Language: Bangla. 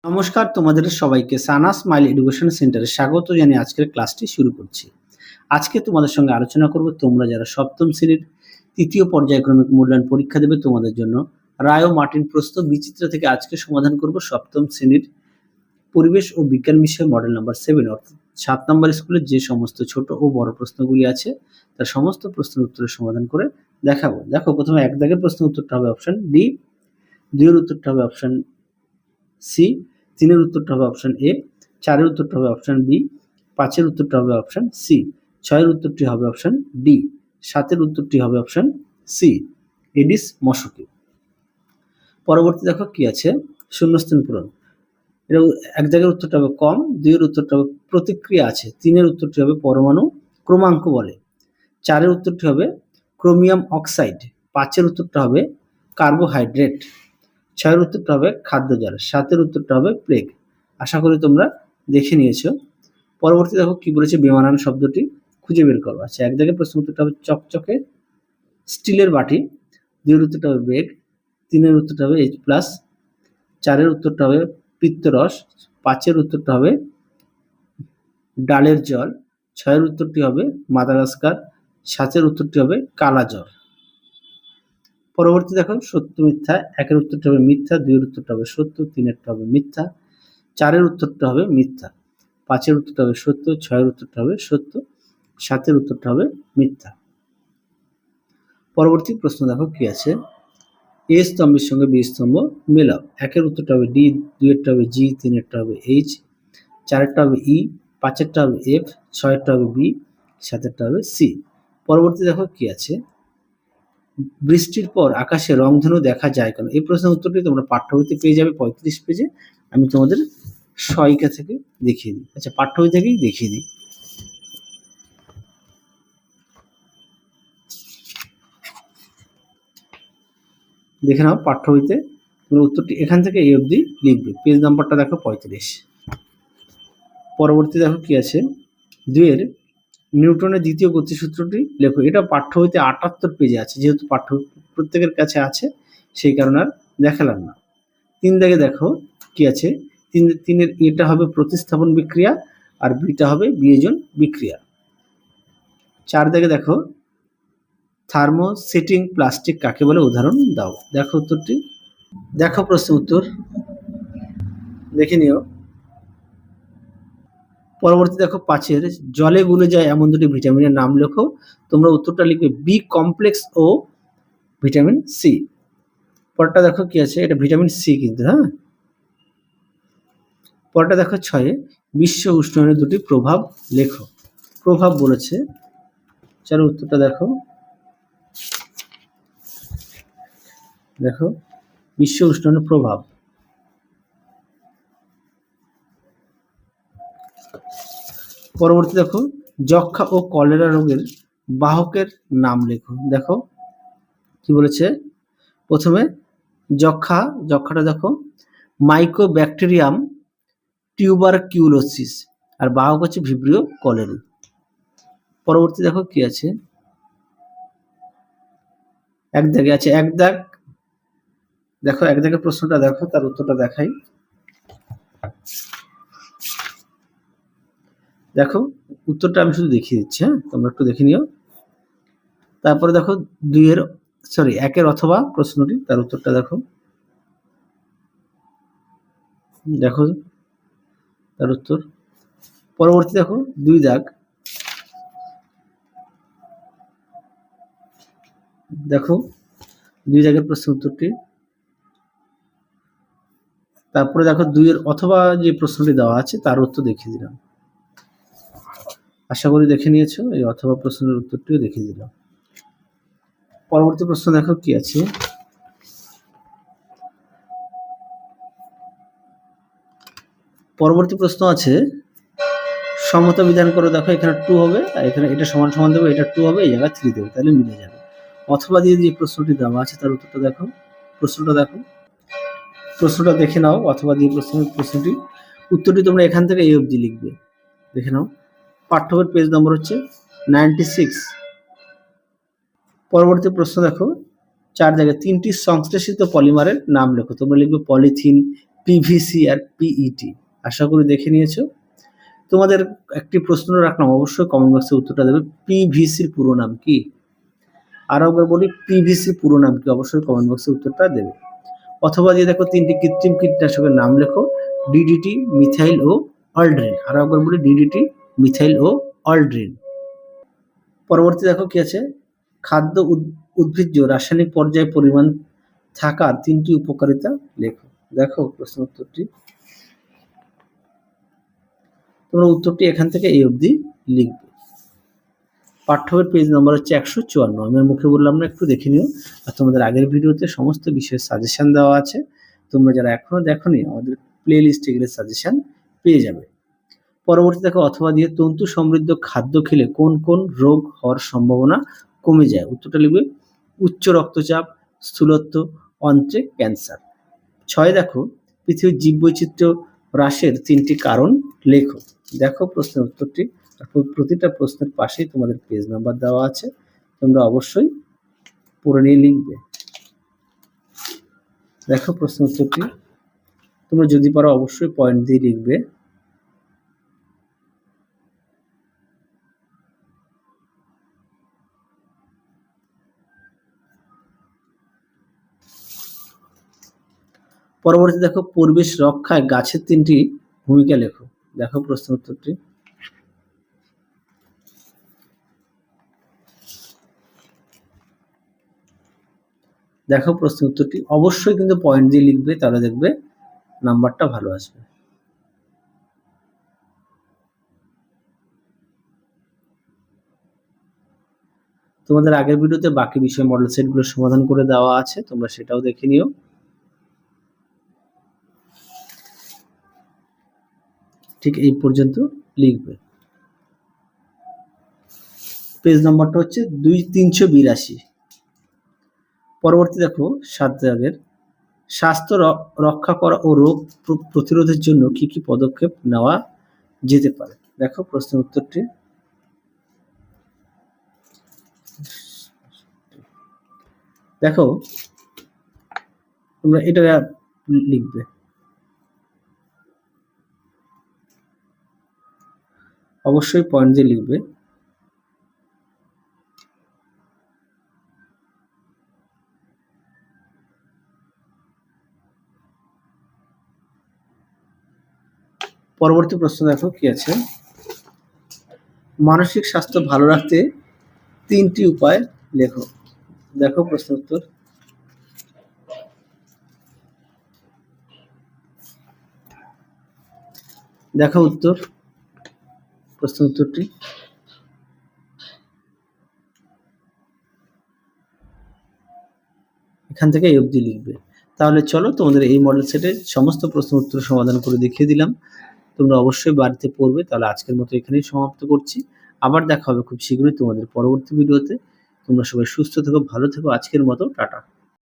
নমস্কার, তোমাদের সবাইকে সানা স্মাইল এডুকেশন সেন্টারে স্বাগত জানিয়ে আজকের ক্লাসটি শুরু করছি। আজকে তোমাদের সঙ্গে আলোচনা করব তোমরা যারা সপ্তম শ্রেণীর তৃতীয় পর্যায়ক্রমিক মূল্যায়ন পরীক্ষা দেবে তোমাদের জন্য রায় ও মার্টিন প্রশ্ন বিচিত্রা থেকে আজকে সমাধান করব সপ্তম শ্রেণীর পরিবেশ ও বিজ্ঞান বিষয় মডেল নাম্বার 7 অর্থাৎ 7 নম্বর স্কুলের যে সমস্ত ছোট ও বড় প্রশ্নগুলি আছে তার সমস্ত প্রশ্নের উত্তরের সমাধান করে দেখাবো। দেখো, প্রথমে এক দাগের প্রশ্নের উত্তরটা হবে অপশন ডি, দুইয়ের উত্তরটা হবে অপশন সি, তিনের উত্তরটা হবে অপশন এ, চারের উত্তরটা হবে অপশন বি, পাঁচের উত্তরটা হবে অপশন সি, ছয়ের উত্তরটি হবে অপশন ডি, সাতের উত্তরটি হবে অপশন সি, এডিস মশকি। পরবর্তী দেখো কি আছে, শূন্যস্থান পূরণ। এটা এক জায়গার উত্তরটা হবে কম, দুইয়ের উত্তরটা হবে প্রতিক্রিয়া আছে, তিনের উত্তরটি হবে পরমাণু ক্রমাঙ্ক বলে, চারের উত্তরটি হবে ক্রোমিয়াম অক্সাইড, পাঁচের উত্তরটা হবে কার্বোহাইড্রেট, ছয়ের উত্তরটা হবে খাদ্যজার, সাতের উত্তরটা হবে প্লেগ। আশা করি তোমরা দেখে নিয়েছো। পরবর্তী দেখো কি বলেছে, বেমানান শব্দটি খুঁজে বের করো। আচ্ছা, এক জায়গায় প্রশ্ন উত্তরটা হবে চকচকে স্টিলের বাটি, দুইয়ের উত্তরটা হবে বেগ, তিনের উত্তরটা হবে H+, চারের উত্তরটা হবে পিত্তরস, পাঁচের উত্তরটা হবে ডালের জল, ছয়ের উত্তরটি হবে মাদাগাস্কার, সাতের উত্তরটি হবে কালা জ্বর। পরবর্তী দেখো সত্য মিথ্যা, একের উত্তরটা হবে মিথ্যা, দুইয়ের উত্তরটা হবে সত্য, তিনেরটা হবে মিথ্যা, চারের উত্তরটা হবে মিথ্যা, পাঁচের উত্তরটা হবে সত্য, ছয়ের উত্তরটা হবে সত্য, সাতের উত্তরটা হবে মিথ্যা। পরবর্তী প্রশ্ন দেখো কি আছে, এ স্তম্ভের সঙ্গে বি স্তম্ভ মেলাও। একের উত্তরটা হবে ডি, দুইয়েরটা হবে জি, তিনেরটা হবে এইচ, চারেরটা হবে ই, পাঁচেরটা হবে এফ, ছয়েরটা হবে বি, সাতেরটা হবে সি। পরবর্তী দেখো কি আছে, বৃষ্টির পর আকাশে রংধনু দেখা যায় কেন? এই প্রশ্নের উত্তরটি তোমরা পাঠ্যবইতে পেয়ে যাবে 35 পেজে। আমি তোমাদের সহায়িকা থেকে দেখিয়ে দিই। আচ্ছা, পাঠ্যবই থেকেই দেখিয়ে দিই। দেখে নাও পাঠ্যবইতে, তোমরা উত্তরটি এখান থেকে এই অবধি লিখবে। পেজ নাম্বারটা দেখো 35। পরবর্তী দেখো কি আছে, দুইয়ের নিউটনের দ্বিতীয় গতিসূত্রটি লেখো। এটা পাঠ্যবইতে 78 পেজে আছে, যেহেতু প্রত্যেকের কাছে আছে সেই কারণে আর দেখালাম না। তিন দাগে দেখো কি আছে, তিনের এটা হবে প্রতিস্থাপন বিক্রিয়া আর বিটা হবে বিয়োজন বিক্রিয়া। চার দাগে দেখো থার্মোসেটিং প্লাস্টিক কাকে বলে, উদাহরণ দাও। দেখো উত্তরটি, দেখো প্রশ্ন উত্তর দেখে নিও। পরবর্তী দেখো পাঁচের জলে গুলে যায় এমন দুটি ভিটামিনের নাম লেখো। তোমরা উত্তরটা লিখবে বি কমপ্লেক্স ও ভিটামিন সি। পরটা দেখো কি আছে, এটা ভিটামিন সি কিন্তু, হ্যাঁ। পরটা দেখো ছয়ে বিশ্ব উষ্ণায়নের দুটি প্রভাব লেখো। প্রভাব বলেছে, চলো উত্তরটা দেখো। দেখো বিশ্ব উষ্ণায়নের প্রভাব। পরবর্তী দেখো যক্ষা ও কলেরা রোগের বাহকের নাম লেখো। দেখো কি বলেছে, প্রথমে যক্ষাটা দেখো মাইকোব্যাকটেরিয়াম টিউবারকিউলোসিস, আর বাহক হচ্ছে ভিব্রিও কলেরি। পরবর্তী দেখো কি আছে, এক দাগে আছে, এক দাগ দেখো, এক দাগের প্রশ্নটা দেখো, তার উত্তরটা দেখাই। দেখো উত্তরটা আমি শুধু দেখিয়ে দিচ্ছি, হ্যাঁ, তোমরা একটু দেখে নিও। তারপরে দেখো একের অথবা প্রশ্নটি, তার উত্তরটা দেখো। দেখো তার উত্তর। পরবর্তী দেখো দুই দাগ, দেখো দুই দাগের প্রশ্ন উত্তরটি। তারপরে দেখো দুইয়ের অথবা যে প্রশ্নটি দেওয়া আছে তার উত্তর দেখিয়ে দিলাম। আশা করি দেখে নিয়েছো, এই অথবা প্রশ্নের উত্তরটিও দেখিয়ে দিলাম। পরবর্তী প্রশ্ন দেখো কি আছে, পরবর্তী প্রশ্ন আছে সমতা বিধান করো। দেখো এখানে 2 হবে, আর এখানে এটা সমান সমান দেবে, এটা 2 হবে, এই জায়গায় 3 দেবে, তাহলে মিলে যাবে। অথবা দিয়ে যে প্রশ্নটি দেওয়া আছে তার উত্তরটা দেখো। প্রশ্নটা দেখে নাও, অথবা দিয়ে প্রশ্নটি উত্তরটি তোমরা এখান থেকে এই অবধি লিখবে, দেখে নাও। পাঠ্যবইয়ের পেজ নম্বর হচ্ছে 96। পরবর্তী প্রশ্ন দেখো, 4 জায়গায় 3টি সংশ্লেষিত পলিমারের নাম লেখো। তোমরা লিখবে পলিথিন, পিভিসি আর পিইটি? আশা করি দেখে নিয়েছো। তোমাদের একটি প্রশ্ন রাখলাম, অবশ্যই কমেন্ট বক্সে উত্তরটা দেবে। পিভিসির পুরো নাম কি? আরো একবার বলি, পিভিসির পুরো নাম কি? অবশ্যই কমেন্ট বক্সে উত্তরটা দেবে। অথবা দিয়ে দেখো, 3টি কৃত্রিম কীটনাশকের নাম লেখো। ডিডিটি, মিথাইল ও অল্ড্রিন। আরো একবার বলি, ডিডিটি, মিথাইল ও অল্ড্রিন। পরবর্তী দেখো কি আছে, খাদ্য উদ্ভিজ্জ রাসায়নিক পর্যায়ে পরিমাণ থাকার 3টি উপকারিতা লেখো। দেখো প্রশ্ন উত্তরটি, তোমরা উত্তরটি এখান থেকে এই অবধি লিখবে। পাঠ্যবইয়ের পেজ নম্বর হচ্ছে 154। আমি আর মুখে বললাম না, একটু দেখে নিও। আর তোমাদের আগের ভিডিওতে সমস্ত বিষয়ের সাজেশন দেওয়া আছে, তোমরা যারা এখনো দেখোনি আমাদের প্লে লিস্টে গেলে সাজেশন পেয়ে যাবে। পরবর্তী দেখো, অথবা দিয়ে তন্তু সমৃদ্ধ খাদ্য খেলে কোন কোন রোগ হওয়ার সম্ভাবনা কমে যায়? উত্তরটা লিখবে, উচ্চ রক্তচাপ, স্থূলত্ব, অন্ত্রে ক্যান্সার। 6 দেখো, পৃথিবীর জীববৈচিত্র্য হ্রাসের 3টি কারণ লেখো। দেখো প্রশ্নের উত্তরটি, প্রতিটা প্রশ্নের পাশেই তোমাদের পেজ নাম্বার দেওয়া আছে, তোমরা অবশ্যই পড়ে নিয়ে লিখবে। দেখো প্রশ্ন উত্তরটি, তোমরা যদি পারো অবশ্যই পয়েন্ট দিয়ে লিখবে। পরবর্তী দেখো, পরিবেশ রক্ষায় গাছের 3টি ভূমিকা লেখো। দেখো প্রশ্ন উত্তরটি, দেখো প্রশ্ন উত্তরটি, অবশ্যই কিন্তু পয়েন্ট দিয়ে লিখবে, তাহলে দেখবে নাম্বারটা ভালো আসবে। তোমাদের আগের ভিডিওতে বাকি বিষয় মডেল সেটগুলো সমাধান করে দেওয়া আছে, তোমরা সেটাও দেখে নিও। ঠিক এই পর্যন্ত লিখবে। পেজ নম্বরটা হচ্ছে 382। পরবর্তী দেখো, 7 দাগের, স্বাস্থ্য রক্ষা করা ও রোগ প্রতিরোধের জন্য কি কি পদক্ষেপ নেওয়া যেতে পারে? দেখো প্রশ্নের উত্তরটি, দেখো তোমরা এটা লিখবে। অবশ্যই পয়েন্ট দিয়ে লিখবে। পরবর্তী প্রশ্ন দেখো কি আছে, মানসিক স্বাস্থ্য ভালো রাখতে 3টি উপায় লেখো। দেখো প্রশ্ন উত্তর, দেখো উত্তর, প্রশ্ন উত্তরটি, এখান থেকে এই অবধি লিখবে। তাহলে চলো, তোমাদের এই মডেল সেটের সমস্ত প্রশ্ন উত্তর সমাধান করে দেখিয়ে দিলাম, তোমরা অবশ্যই বাড়িতে পড়বে। তাহলে আজকের মতো এখানেই সমাপ্ত করছি, আবার দেখা হবে খুব শীঘ্রই তোমাদের পরবর্তী ভিডিওতে। তোমরা সবাই সুস্থ থেকো, ভালো থেকো, আজকের মতো টাটা।